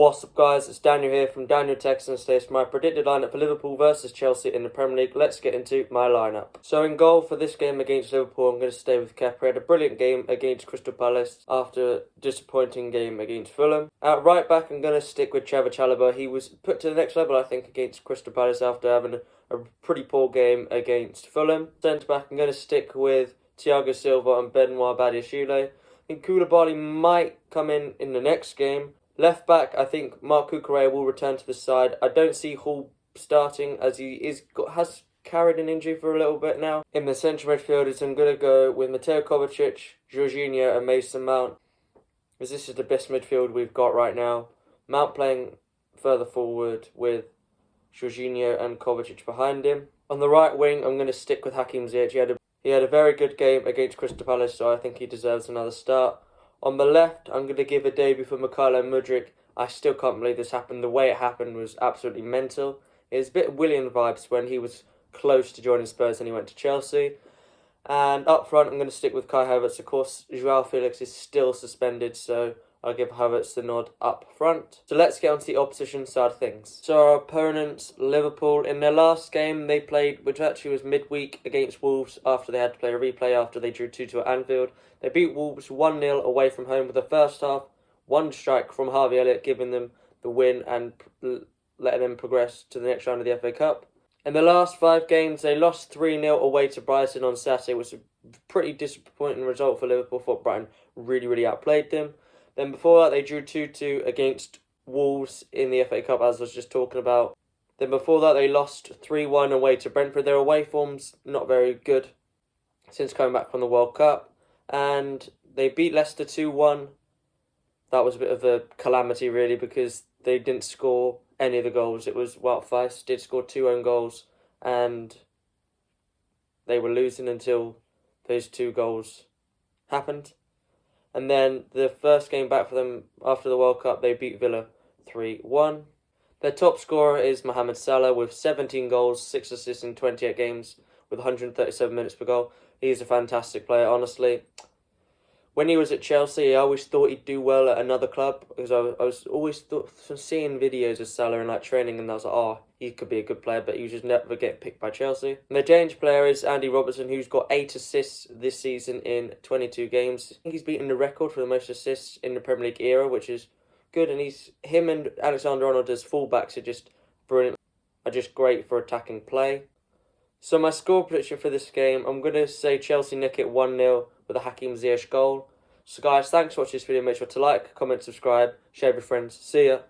What's up guys, it's Daniel here from Daniel Texan States. My predicted lineup for Liverpool versus Chelsea in the Premier League. Let's get into my lineup. So in goal for this game against Liverpool, I'm going to stay with Kepa. He had a brilliant game against Crystal Palace after a disappointing game against Fulham. At right back, I'm going to stick with Trevor Chalobah. He was put to the next level, I think, against Crystal Palace after having a pretty poor game against Fulham. Centre back, I'm going to stick with Thiago Silva and Benoit Badiashile. I think Koulibaly might come in the next game. Left back, I think Marc Cucurella will return to the side. I don't see Hall starting as he has carried an injury for a little bit now. In the central midfielders, I'm going to go with Mateo Kovacic, Jorginho and Mason Mount, as this is the best midfield we've got right now. Mount playing further forward with Jorginho and Kovacic behind him. On the right wing, I'm going to stick with Hakim Ziyech. He had a very good game against Crystal Palace, so I think he deserves another start. On the left, I'm going to give a debut for Mykalo Mudryk. I still can't believe this happened. The way it happened was absolutely mental. It was a bit Willian vibes when he was close to joining Spurs and he went to Chelsea. And up front, I'm going to stick with Kai Havertz. Of course, Joao Felix is still suspended, so I'll give Havertz the nod up front. So let's get on to the opposition side of things. So our opponents, Liverpool, in their last game they played, which actually was midweek against Wolves after they had to play a replay after they drew 2-2 at Anfield. They beat Wolves 1-0 away from home with the first half, one strike from Harvey Elliott giving them the win and letting them progress to the next round of the FA Cup. In the last 5 games, they lost 3-0 away to Brighton on Saturday, which was a pretty disappointing result for Liverpool. Thought Brighton really outplayed them. Then before that, they drew 2-2 against Wolves in the FA Cup, as I was just talking about. Then before that, they lost 3-1 away to Brentford. Their away form's not very good since coming back from the World Cup. And they beat Leicester 2-1. That was a bit of a calamity, really, because they didn't score any of the goals. It was Wout Faes did score 2 own goals, and they were losing until those 2 goals happened. And then the first game back for them after the World Cup, they beat Villa 3-1. Their top scorer is Mohamed Salah with 17 goals, 6 assists in 28 games with 137 minutes per goal. He's a fantastic player, honestly. When he was at Chelsea, I always thought he'd do well at another club, because I was always seeing videos of Salah in training, and I was like, oh, he could be a good player, but he just never get picked by Chelsea. And the Danish player is Andy Robertson, who's got 8 assists this season in 22 games. I think he's beaten the record for the most assists in the Premier League era, which is good. And him and Alexander-Arnold as fullbacks are just brilliant, are just great for attacking play. So my score prediction for this game, I'm going to say Chelsea nick it 1-0 with a Hakim Ziyech goal. So guys, thanks for watching this video. Make sure to like, comment, subscribe, share with your friends. See ya.